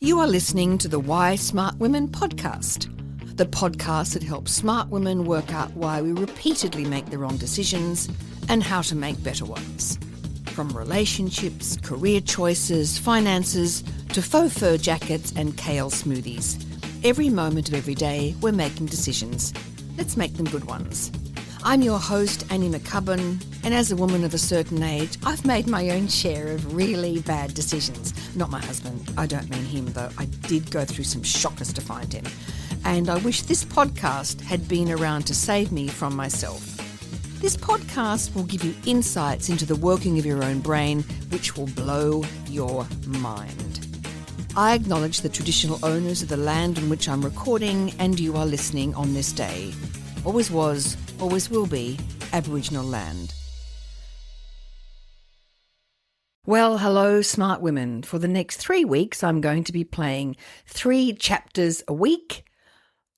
You are listening to the Why Smart Women podcast, the podcast that helps smart women work out why we repeatedly make the wrong decisions and how to make better ones. From relationships, career choices, finances, to faux fur jackets and kale smoothies. Every moment of every day, we're making decisions. Let's make them good ones. I'm your host, Annie McCubbin, and as a woman of a certain age, I've made my own share of really bad decisions. Not my husband. I don't mean him, though. I did go through some shockers to find him. And I wish this podcast had been around to save me from myself. This podcast will give you insights into the working of your own brain, which will blow your mind. I acknowledge the traditional owners of the land on which I'm recording, and you are listening on this day. Always was, always will be, Aboriginal land. Well, hello, smart women. For the next 3 weeks, I'm going to be playing 3 chapters a week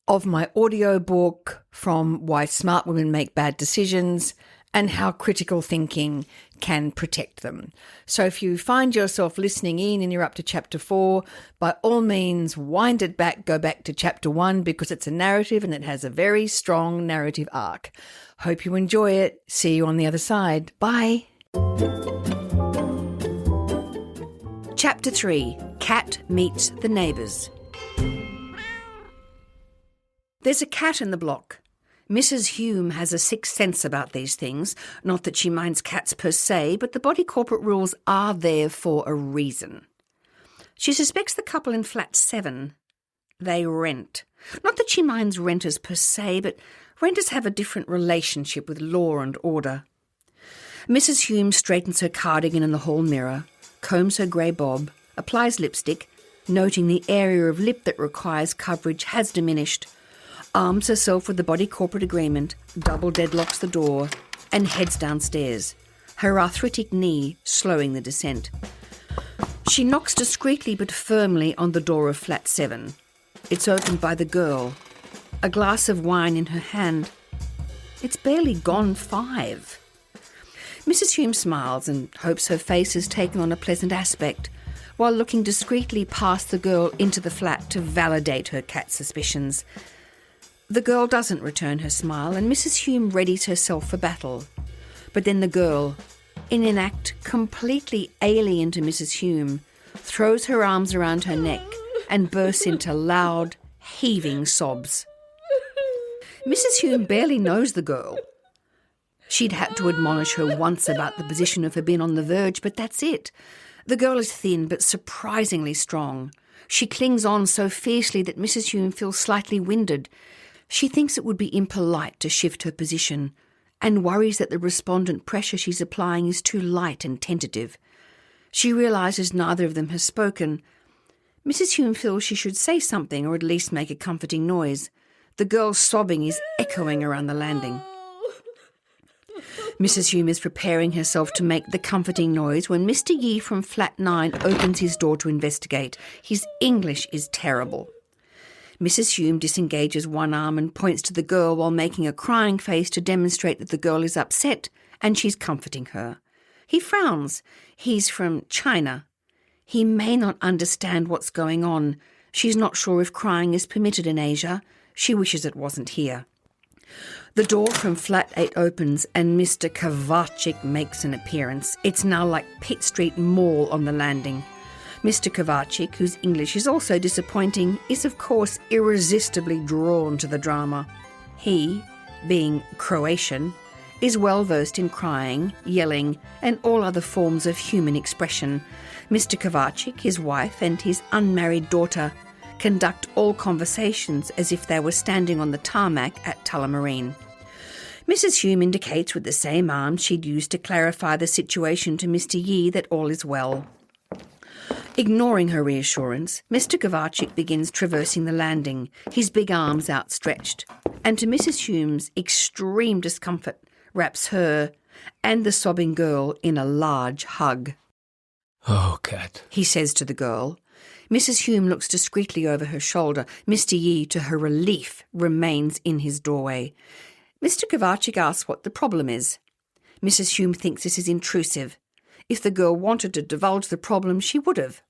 of my audiobook from Why Smart Women Make Bad Decisions and How Critical Thinking Can Protect Them. So if you find yourself listening in and you're up to chapter 4, by all means, wind it back, go back to chapter 1 because it's a narrative and it has a very strong narrative arc. Hope you enjoy it. See you on the other side. Bye. Chapter 3, Cat Meets the Neighbours. There's a cat in the block. Mrs. Hume has a sixth sense about these things. Not that she minds cats per se, but the body corporate rules are there for a reason. She suspects the couple in flat 7. They rent. Not that she minds renters per se, but renters have a different relationship with law and order. Mrs. Hume straightens her cardigan in the hall mirror, combs her grey bob, applies lipstick, noting the area of lip that requires coverage has diminished, arms herself with the body corporate agreement, double deadlocks the door, and heads downstairs, her arthritic knee slowing the descent. She knocks discreetly but firmly on the door of flat 7. It's opened by the girl, a glass of wine in her hand. It's barely gone 5. Mrs. Hume smiles and hopes her face has taken on a pleasant aspect, while looking discreetly past the girl into the flat to validate her cat's suspicions. The girl doesn't return her smile, and Mrs. Hume readies herself for battle. But then the girl, in an act completely alien to Mrs. Hume, throws her arms around her neck and bursts into loud, heaving sobs. Mrs. Hume barely knows the girl. She'd had to admonish her once about the position of her bin on the verge, but that's it. The girl is thin but surprisingly strong. She clings on so fiercely that Mrs. Hume feels slightly winded. She thinks it would be impolite to shift her position and worries that the respondent pressure she's applying is too light and tentative. She realises neither of them has spoken. Mrs. Hume feels she should say something or at least make a comforting noise. The girl's sobbing is echoing around the landing. Mrs. Hume is preparing herself to make the comforting noise when Mr. Yee from flat 9 opens his door to investigate. His English is terrible. Mrs. Hume disengages one arm and points to the girl while making a crying face to demonstrate that the girl is upset and she's comforting her. He frowns. He's from China. He may not understand what's going on. She's not sure if crying is permitted in Asia. She wishes it wasn't here. The door from flat 8 opens and Mr. Kovacic makes an appearance. It's now like Pitt Street Mall on the landing. Mr. Kovacic, whose English is also disappointing, is of course irresistibly drawn to the drama. He, being Croatian, is well versed in crying, yelling, and all other forms of human expression. Mr. Kovacic, his wife, and his unmarried daughter conduct all conversations as if they were standing on the tarmac at Tullamarine. Mrs. Hume indicates with the same arm she'd used to clarify the situation to Mr. Yee that all is well. Ignoring her reassurance, Mr. Kovacic begins traversing the landing, his big arms outstretched, and to Mrs. Hume's extreme discomfort, wraps her and the sobbing girl in a large hug. "Oh, Cat," he says to the girl. Mrs. Hume looks discreetly over her shoulder. Mr. Yee, to her relief, remains in his doorway. Mr. Kovacic asks what the problem is. Mrs. Hume thinks this is intrusive. If the girl wanted to divulge the problem, she would have.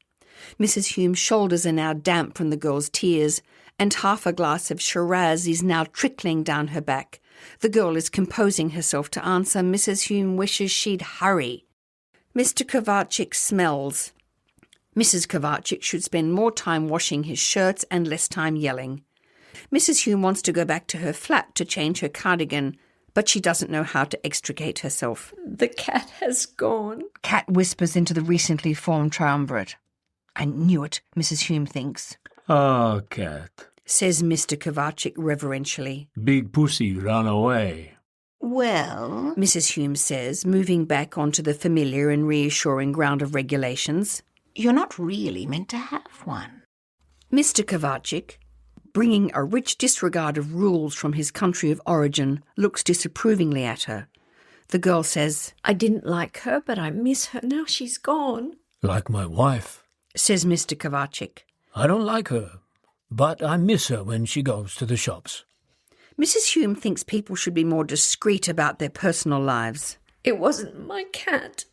Mrs. Hume's shoulders are now damp from the girl's tears, and half a glass of Shiraz is now trickling down her back. The girl is composing herself to answer. Mrs. Hume wishes she'd hurry. Mr. Kovacic smells. Mrs. Kovacic should spend more time washing his shirts and less time yelling. Mrs. Hume wants to go back to her flat to change her cardigan, but she doesn't know how to extricate herself. The cat has gone. Cat whispers into the recently formed triumvirate. I knew it, Mrs. Hume thinks, Oh, cat. says Mr. Kovacic reverentially. Big pussy run away. Well, Mrs. Hume says, moving back onto the familiar and reassuring ground of regulations. you're not really meant to have one. Mr. Kovacic, bringing a rich disregard of rules from his country of origin, looks disapprovingly at her. The girl says, I didn't like her, but I miss her. Now she's gone. Like my wife. says Mr. Kovacic. I don't like her, but I miss her when she goes to the shops. Mrs. Hume thinks people should be more discreet about their personal lives, It wasn't my cat.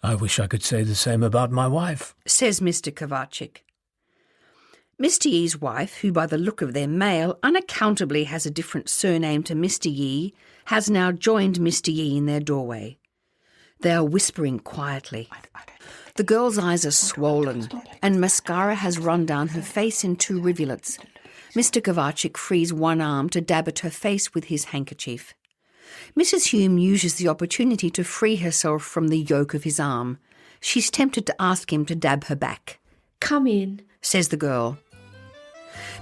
I wish I could say the same about my wife. says Mr. Kovacic. Mr. Yee's wife, who by the look of their mail unaccountably has a different surname to Mr. Yee, has now joined Mr. Yee in their doorway. They are whispering quietly. The girl's eyes are swollen, and mascara has run down her face in 2 rivulets. Mr. Kovacic frees one arm to dab at her face with his handkerchief. Mrs. Hume uses the opportunity to free herself from the yoke of his arm. She's tempted to ask him to dab her back. Come in. Says the girl.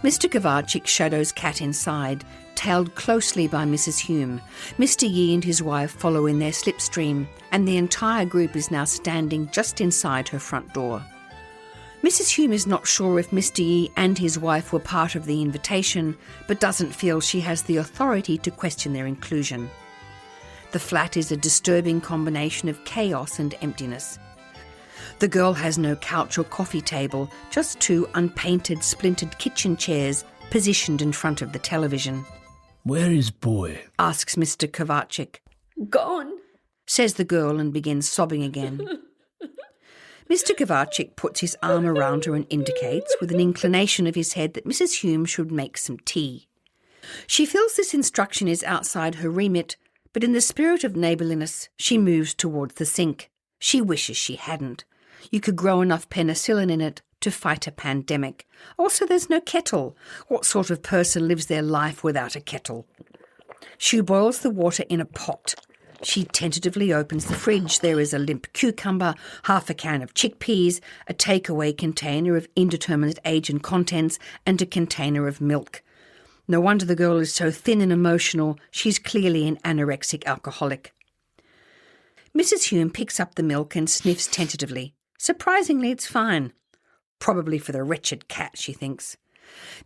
Mr. Kovacic shadows Cat inside, tailed closely by Mrs. Hume. Mr. Yee and his wife follow in their slipstream, and the entire group is now standing just inside her front door. Mrs. Hume is not sure if Mr. Yee and his wife were part of the invitation, but doesn't feel she has the authority to question their inclusion. The flat is a disturbing combination of chaos and emptiness. The girl has no couch or coffee table, just 2 unpainted, splintered kitchen chairs positioned in front of the television. Where is boy? Asks Mr. Kovacic. Gone. Says the girl and begins sobbing again. Mr. Kovacic puts his arm around her and indicates, with an inclination of his head, that Mrs. Hume should make some tea. She feels this instruction is outside her remit, but in the spirit of neighbourliness, she moves towards the sink. She wishes she hadn't. You could grow enough penicillin in it to fight a pandemic. Also, there's no kettle. What sort of person lives their life without a kettle? She boils the water in a pot. She tentatively opens the fridge. There is a limp cucumber, half a can of chickpeas, a takeaway container of indeterminate age and contents, and a container of milk. No wonder the girl is so thin and emotional. She's clearly an anorexic alcoholic. Mrs. Hume picks up the milk and sniffs tentatively. Surprisingly, it's fine. Probably for the wretched cat, she thinks.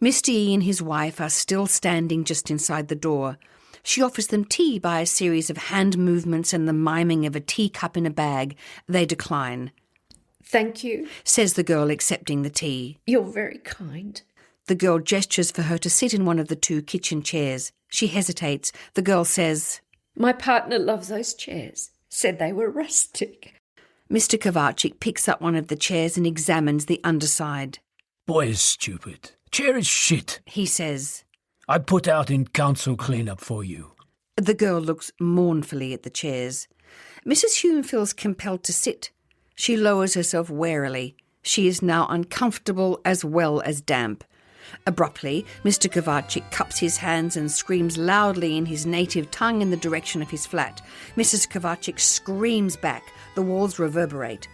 Mr. Yee and his wife are still standing just inside the door. She offers them tea by a series of hand movements and the miming of a teacup in a bag. They decline. Thank you. Says the girl, accepting the tea. You're very kind. The girl gestures for her to sit in one of the 2 kitchen chairs. She hesitates. The girl says, My partner loves those chairs. Said they were rustic. Mr. Kovacic picks up one of the chairs and examines the underside. Boy is stupid. Chair is shit. He says. I put out in council cleanup for you. The girl looks mournfully at the chairs. Mrs. Hume feels compelled to sit. She lowers herself warily. She is now uncomfortable as well as damp. Abruptly, Mr. Kovacic cups his hands and screams loudly in his native tongue in the direction of his flat. Mrs. Kovacic screams back. The walls reverberate.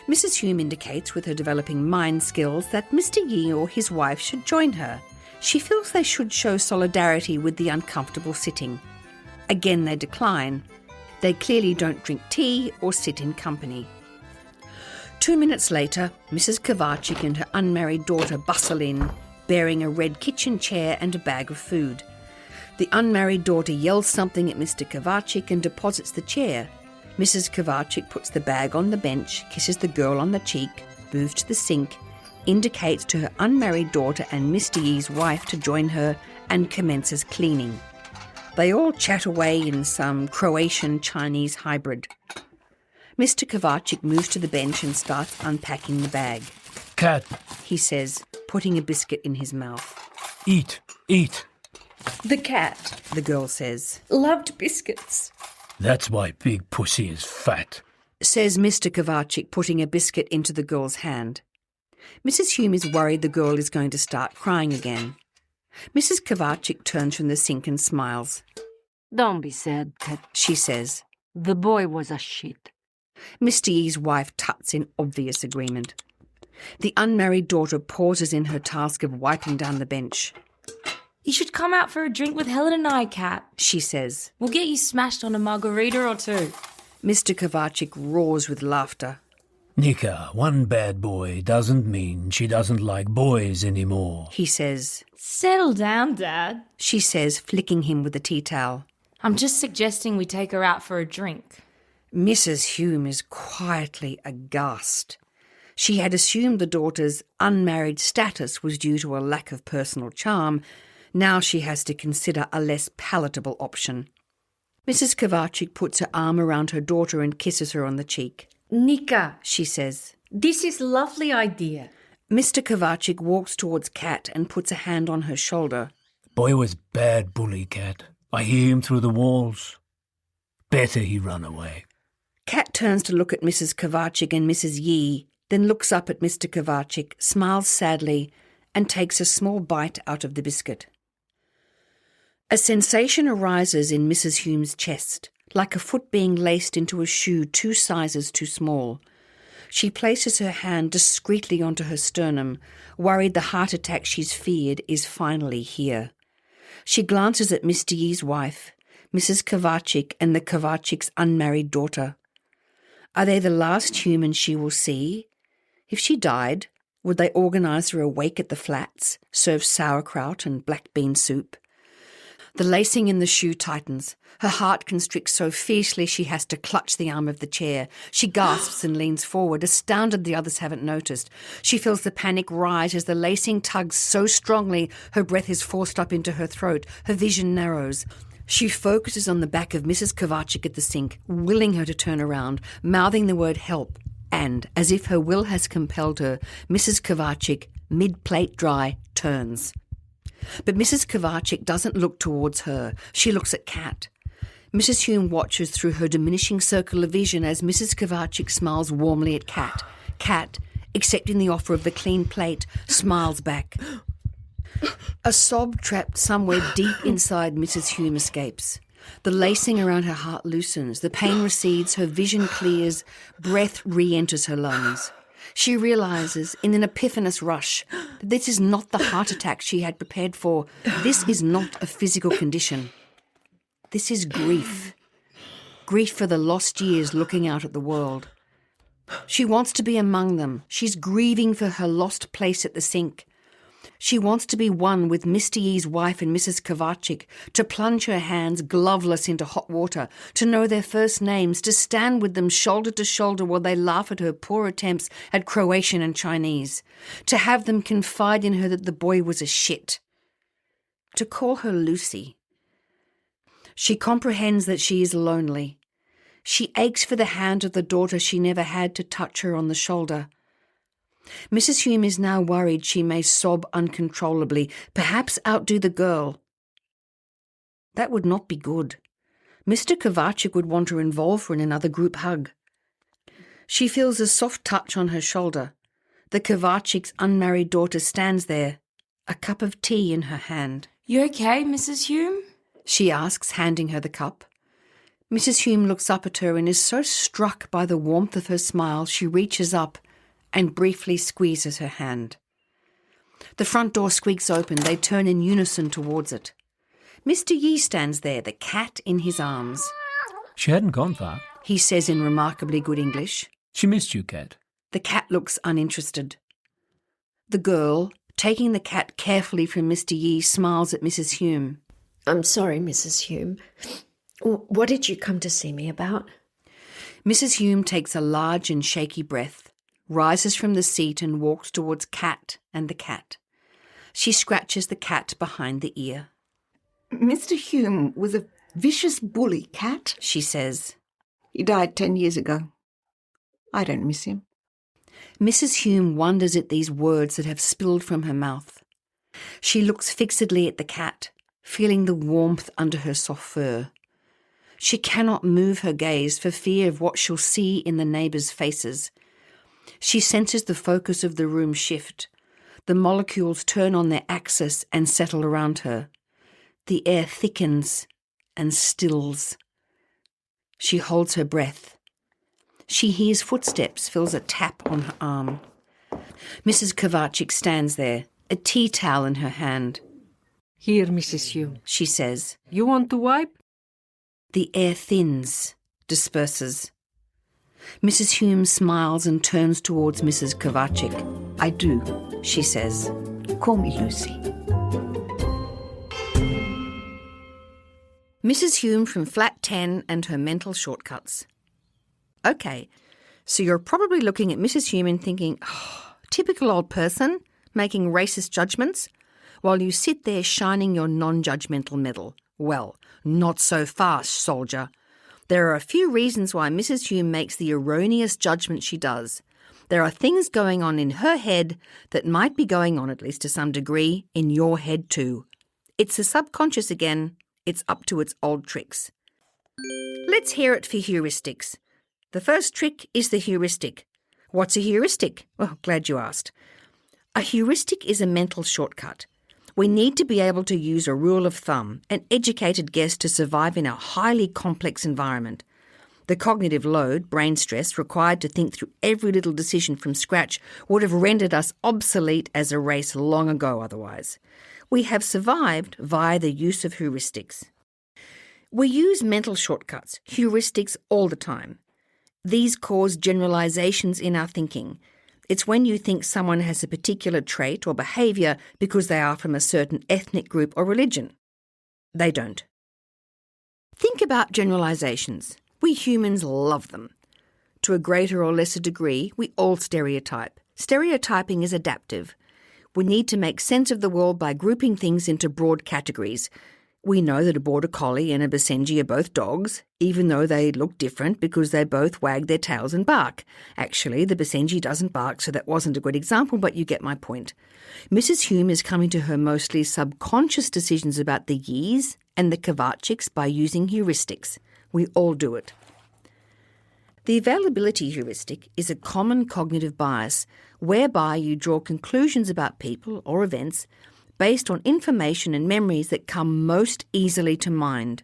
Mrs. Hume indicates with her developing mind skills that Mr. Yee or his wife should join her. She feels they should show solidarity with the uncomfortable sitting. Again they decline. They clearly don't drink tea or sit in company. 2 minutes later, Mrs. Kovacic and her unmarried daughter bustle in, bearing a red kitchen chair and a bag of food. The unmarried daughter yells something at Mr. Kovacic and deposits the chair. Mrs. Kovacic puts the bag on the bench, kisses the girl on the cheek, moves to the sink, indicates to her unmarried daughter and Mr. Yee's wife to join her, and commences cleaning. They all chat away in some Croatian-Chinese hybrid. Mr. Kovacic moves to the bench and starts unpacking the bag. Cat, he says, putting a biscuit in his mouth. eat, eat. The cat The girl says, loved biscuits. That's why Big Pussy is fat. says Mr. Kovacic, putting a biscuit into the girl's hand. Mrs. Hume is worried the girl is going to start crying again. Mrs. Kovacic turns from the sink and smiles. Don't be sad, Cat. She says. The boy was a shit. Mr. Yee's wife tuts in obvious agreement. The unmarried daughter pauses in her task of wiping down the bench. You should come out for a drink with Helen and I, Kat. She says. We'll get you smashed on a margarita or two. Mr. Kovacic roars with laughter. Nika, one bad boy doesn't mean she doesn't like boys anymore. He says. Settle down, Dad. She says, flicking him with a tea towel. I'm just suggesting we take her out for a drink. Mrs. Hume is quietly aghast. She had assumed the daughter's unmarried status was due to a lack of personal charm. Now she has to consider a less palatable option. Mrs. Kovacic puts her arm around her daughter and kisses her on the cheek. Nika, She says. this is a lovely idea. Mr. Kovacic walks towards Kat and puts a hand on her shoulder. Boy was bad bully, Cat. I hear him through the walls. Better he run away. Kat turns to look at Mrs. Kovacic and Mrs. Yee, then looks up at Mr. Kovacic, smiles sadly, and takes a small bite out of the biscuit. A sensation arises in Mrs. Hume's chest, like a foot being laced into a shoe 2 sizes too small. She places her hand discreetly onto her sternum, worried the heart attack she's feared is finally here. She glances at Mr. Yee's wife, Mrs. Kovacic, and the Kovacic's unmarried daughter. Are they the last humans she will see? If she died, would they organise her a wake at the flats, serve sauerkraut and black bean soup? The lacing in the shoe tightens. Her heart constricts so fiercely she has to clutch the arm of the chair. She gasps and leans forward, astounded the others haven't noticed. She feels the panic rise as the lacing tugs so strongly her breath is forced up into her throat. Her vision narrows. She focuses on the back of Mrs. Kovacic at the sink, willing her to turn around, mouthing the word help. And, as if her will has compelled her, Mrs. Kovacic, mid-plate dry, turns. But Mrs. Kovacic doesn't look towards her. She looks at Kat. Mrs. Hume watches through her diminishing circle of vision as Mrs. Kovacic smiles warmly at Kat. Kat, accepting the offer of the clean plate, smiles back. A sob trapped somewhere deep inside Mrs. Hume escapes. The lacing around her heart loosens, the pain recedes, her vision clears, breath re-enters her lungs. She realises, in an epiphanous rush, that this is not the heart attack she had prepared for. This is not a physical condition. This is grief. Grief for the lost years looking out at the world. She wants to be among them. She's grieving for her lost place at the sink. She wants to be one with Mr. Yee's wife and Mrs. Kovacic, to plunge her hands gloveless into hot water, to know their first names, to stand with them shoulder to shoulder while they laugh at her poor attempts at Croatian and Chinese, to have them confide in her that the boy was a shit, to call her Lucy. She comprehends that she is lonely. She aches for the hand of the daughter she never had to touch her on the shoulder. Mrs. Hume is now worried she may sob uncontrollably, perhaps outdo the girl. That would not be good. Mr. Kovacic would want her involved in another group hug. She feels a soft touch on her shoulder. The Kovacic's unmarried daughter stands there, a cup of tea in her hand. You okay, Mrs. Hume? She asks, handing her the cup. Mrs. Hume looks up at her and is so struck by the warmth of her smile she reaches up and briefly squeezes her hand. The front door squeaks open. They turn in unison towards it. Mr. Yee stands there, the cat in his arms. She hadn't gone far. He says in remarkably good English. She missed you, Cat. The cat looks uninterested. The girl, taking the cat carefully from Mr. Yee, smiles at Mrs. Hume. I'm sorry, Mrs. Hume. What did you come to see me about? Mrs. Hume takes a large and shaky breath, rises from the seat and walks towards Kat and the cat. She scratches the cat behind the ear. Mr. Hume was a vicious bully, Cat. She says. He died 10 years ago. I don't miss him. Mrs. Hume wonders at these words that have spilled from her mouth. She looks fixedly at the cat, feeling the warmth under her soft fur. She cannot move her gaze for fear of what she'll see in the neighbours' faces. She senses the focus of the room shift. The molecules turn on their axis and settle around her. The air thickens and stills. She holds her breath. She hears footsteps, feels a tap on her arm. Mrs. Kovacic stands there, a tea towel in her hand. Here, Mrs. Hume. She says. You want to wipe? The air thins, disperses. Mrs. Hume smiles and turns towards Mrs. Kovacic. I do. She says. Call me Lucy. Mrs. Hume from Flat 10 and her mental shortcuts. Okay, so you're probably looking at Mrs. Hume and thinking, oh, typical old person, making racist judgments, while you sit there shining your non-judgmental medal. Well, not so fast, soldier. There are a few reasons why Mrs. Hume makes the erroneous judgment she does. There are things going on in her head that might be going on, at least to some degree, in your head too. It's the subconscious again. It's up to its old tricks. Let's hear it for heuristics. The first trick is the heuristic. What's a heuristic? Well, glad you asked. A heuristic is a mental shortcut. We need to be able to use a rule of thumb, an educated guess to survive in a highly complex environment. The cognitive load, brain stress, required to think through every little decision from scratch would have rendered us obsolete as a race long ago otherwise. We have survived via the use of heuristics. We use mental shortcuts, heuristics, all the time. These cause generalizations in our thinking. It's when you think someone has a particular trait or behaviour because they are from a certain ethnic group or religion. They don't. Think about generalizations. We humans love them. To a greater or lesser degree, we all stereotype. Stereotyping is adaptive. We need to make sense of the world by grouping things into broad categories. We know that a Border Collie and a Basenji are both dogs, even though they look different because they both wag their tails and bark. Actually, the Basenji doesn't bark, so that wasn't a good example, but you get my point. Mrs. Hume is coming to her mostly subconscious decisions about the Yees and the Kovacics by using heuristics. We all do it. The availability heuristic is a common cognitive bias whereby you draw conclusions about people or events based on information and memories that come most easily to mind.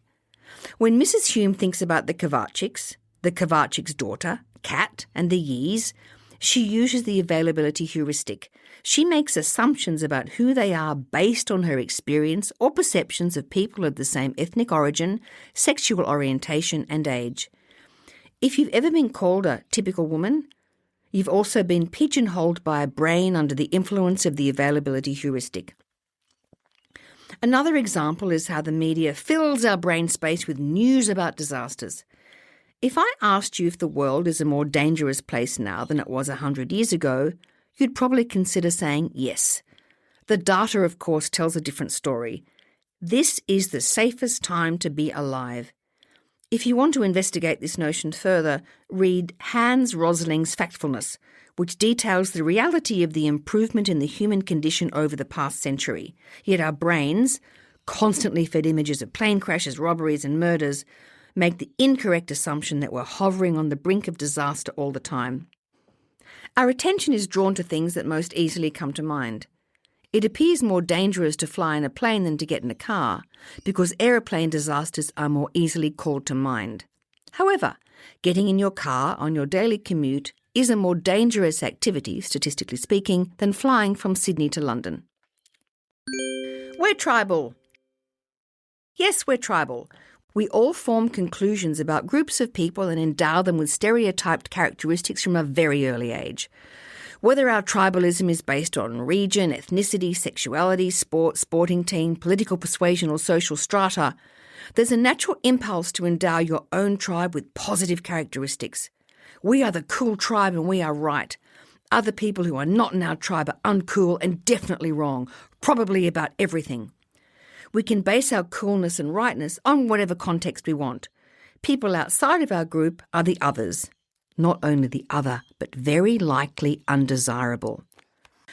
When Mrs. Hume thinks about the Kovacic's daughter, Cat, and the Yees, she uses the availability heuristic. She makes assumptions about who they are based on her experience or perceptions of people of the same ethnic origin, sexual orientation, and age. If you've ever been called a typical woman, you've also been pigeonholed by a brain under the influence of the availability heuristic. Another example is how the media fills our brain space with news about disasters. If I asked you if the world is a more dangerous place now than it was 100 years ago, you'd probably consider saying yes. The data, of course, tells a different story. This is the safest time to be alive. If you want to investigate this notion further, read Hans Rosling's Factfulness, which details the reality of the improvement in the human condition over the past century. Yet our brains, constantly fed images of plane crashes, robberies and murders, make the incorrect assumption that we're hovering on the brink of disaster all the time. Our attention is drawn to things that most easily come to mind. It appears more dangerous to fly in a plane than to get in a car, because aeroplane disasters are more easily called to mind. However, getting in your car on your daily commute is a more dangerous activity, statistically speaking, than flying from Sydney to London. We're tribal. Yes, we're tribal. We all form conclusions about groups of people and endow them with stereotyped characteristics from a very early age. Whether our tribalism is based on region, ethnicity, sexuality, sport, sporting team, political persuasion or social strata, there's a natural impulse to endow your own tribe with positive characteristics. We are the cool tribe and we are right. Other people who are not in our tribe are uncool and definitely wrong, probably about everything. We can base our coolness and rightness on whatever context we want. People outside of our group are the others. not only the other, but very likely undesirable.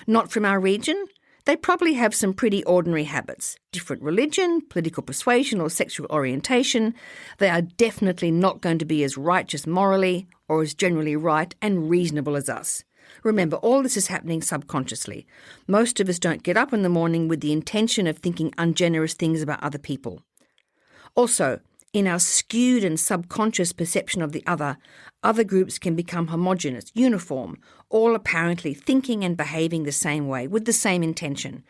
Not from our region? They probably have some pretty ordinary habits. Different religion, political persuasion or sexual orientation. They are definitely not going to be as righteous morally or as generally right and reasonable as us. Remember, all this is happening subconsciously. Most of us don't get up in the morning with the intention of thinking ungenerous things about other people. Also, in our skewed and subconscious perception of the other groups can become homogeneous, uniform, all apparently thinking and behaving the same way, with the same intention,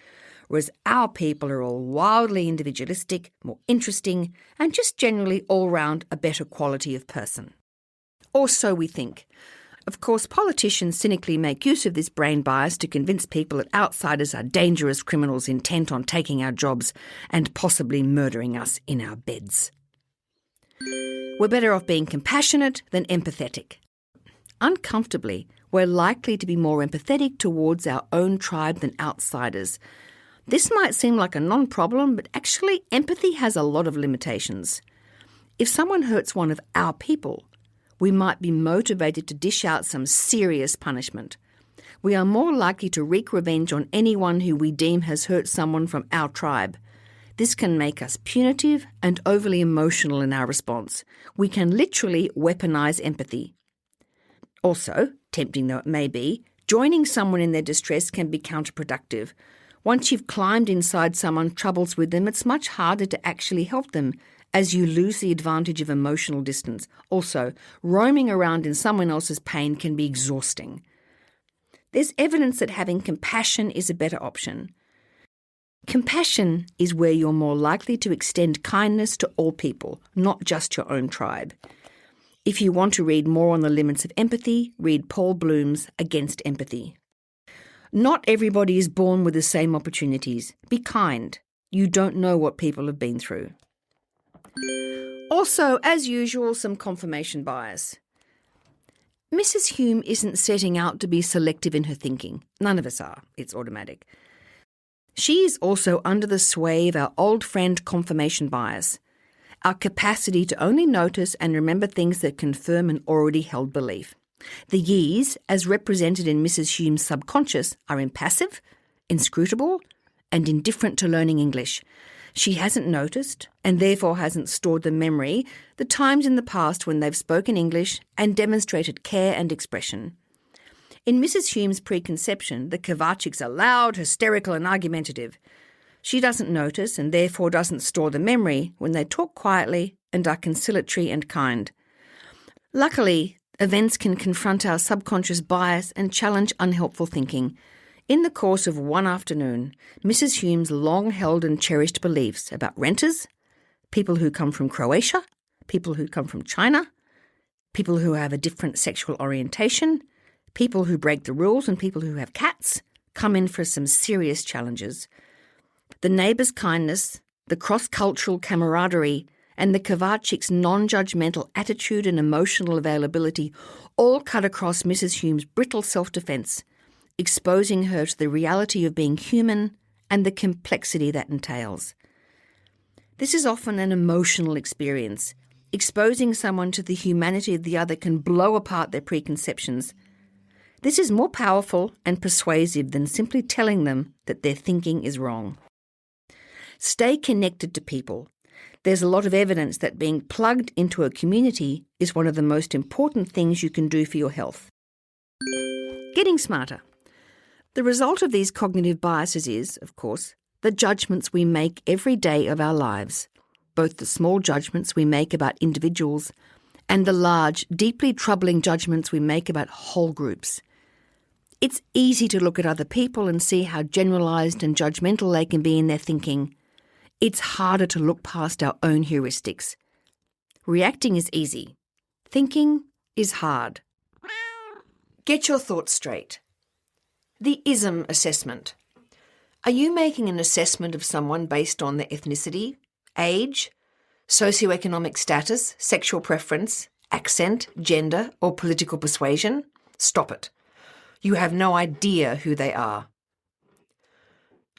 whereas our people are all wildly individualistic, more interesting, and just generally all round a better quality of person. Or so we think. Of course, politicians cynically make use of this brain bias to convince people that outsiders are dangerous criminals intent on taking our jobs and possibly murdering us in our beds. We're better off being compassionate than empathetic. Uncomfortably, we're likely to be more empathetic towards our own tribe than outsiders. This might seem like a non-problem, but actually empathy has a lot of limitations. If someone hurts one of our people, we might be motivated to dish out some serious punishment. We are more likely to wreak revenge on anyone who we deem has hurt someone from our tribe. This can make us punitive and overly emotional in our response. We can literally weaponize empathy. Also, tempting though it may be, joining someone in their distress can be counterproductive. Once you've climbed inside someone's troubles with them, it's much harder to actually help them, as you lose the advantage of emotional distance. Also, roaming around in someone else's pain can be exhausting. There's evidence that having compassion is a better option. Compassion is where you're more likely to extend kindness to all people, not just your own tribe. If you want to read more on the limits of empathy, read Paul Bloom's Against Empathy. Not everybody is born with the same opportunities. Be kind. You don't know what people have been through. Also, as usual, some confirmation bias. Mrs. Hume isn't setting out to be selective in her thinking. None of us are. It's automatic. She is also under the sway of our old friend confirmation bias, our capacity to only notice and remember things that confirm an already held belief. The ye's, as represented in Mrs. Hume's subconscious, are impassive, inscrutable, and indifferent to learning English. She hasn't noticed, and therefore hasn't stored the memory, the times in the past when they've spoken English and demonstrated care and expression. In Mrs. Hume's preconception, the Kovaciks are loud, hysterical and argumentative. She doesn't notice and therefore doesn't store the memory when they talk quietly and are conciliatory and kind. Luckily, events can confront our subconscious bias and challenge unhelpful thinking. In the course of one afternoon, Mrs. Hume's long-held and cherished beliefs about renters, people who come from Croatia, people who come from China, people who have a different sexual orientation, people who break the rules and people who have cats come in for some serious challenges. The neighbours' kindness, the cross-cultural camaraderie, and the Kovaciks' non-judgmental attitude and emotional availability all cut across Mrs. Hume's brittle self-defence, exposing her to the reality of being human and the complexity that entails. This is often an emotional experience. Exposing someone to the humanity of the other can blow apart their preconceptions. This is more powerful and persuasive than simply telling them that their thinking is wrong. Stay connected to people. There's a lot of evidence that being plugged into a community is one of the most important things you can do for your health. Getting smarter. The result of these cognitive biases is, of course, the judgments we make every day of our lives, both the small judgments we make about individuals and the large, deeply troubling judgments we make about whole groups. It's easy to look at other people and see how generalised and judgmental they can be in their thinking. It's harder to look past our own heuristics. Reacting is easy. Thinking is hard. Get your thoughts straight. The ISM assessment. Are you making an assessment of someone based on their ethnicity, age, socioeconomic status, sexual preference, accent, gender, or political persuasion? Stop it. You have no idea who they are.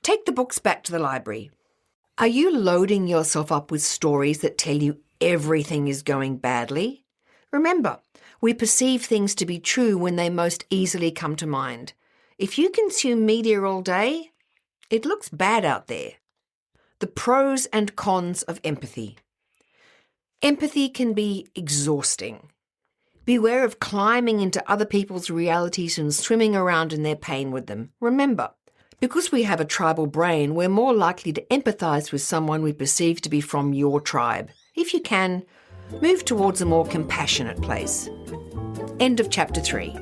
Take the books back to the library. Are you loading yourself up with stories that tell you everything is going badly? Remember, we perceive things to be true when they most easily come to mind. If you consume media all day, it looks bad out there. The pros and cons of empathy. Empathy can be exhausting. Beware of climbing into other people's realities and swimming around in their pain with them. Remember, because we have a tribal brain, we're more likely to empathise with someone we perceive to be from your tribe. If you can, move towards a more compassionate place. End of Chapter 3.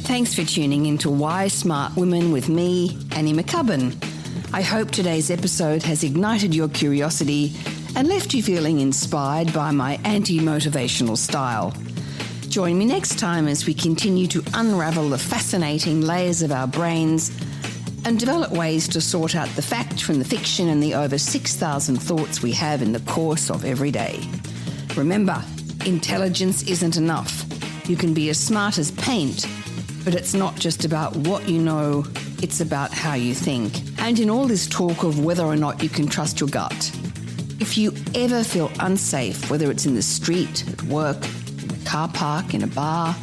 Thanks for tuning in to Why Smart Women with me, Annie McCubbin. I hope today's episode has ignited your curiosity and left you feeling inspired by my anti-motivational style. Join me next time as we continue to unravel the fascinating layers of our brains and develop ways to sort out the fact from the fiction and the over 6,000 thoughts we have in the course of every day. Remember, intelligence isn't enough. You can be as smart as paint, but it's not just about what you know, it's about how you think. And in all this talk of whether or not you can trust your gut, if you ever feel unsafe, whether it's in the street, at work, in a car park, in a bar,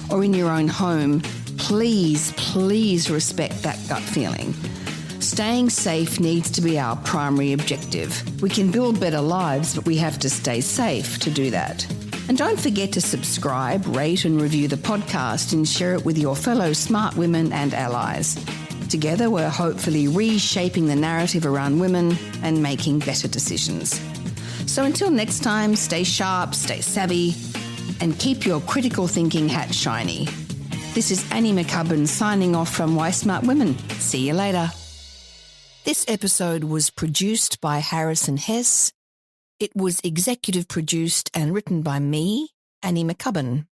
or in your own home, please respect that gut feeling. Staying safe needs to be our primary objective. We can build better lives, but we have to stay safe to do that. And don't forget to subscribe, rate and review the podcast and share it with your fellow smart women and allies. Together we're hopefully reshaping the narrative around women and making better decisions. So until next time, stay sharp, stay savvy, and keep your critical thinking hat shiny. This is Annie McCubbin signing off from Why Smart Women. See you later. This episode was produced by Harrison Hess. It was executive produced and written by me, Annie McCubbin.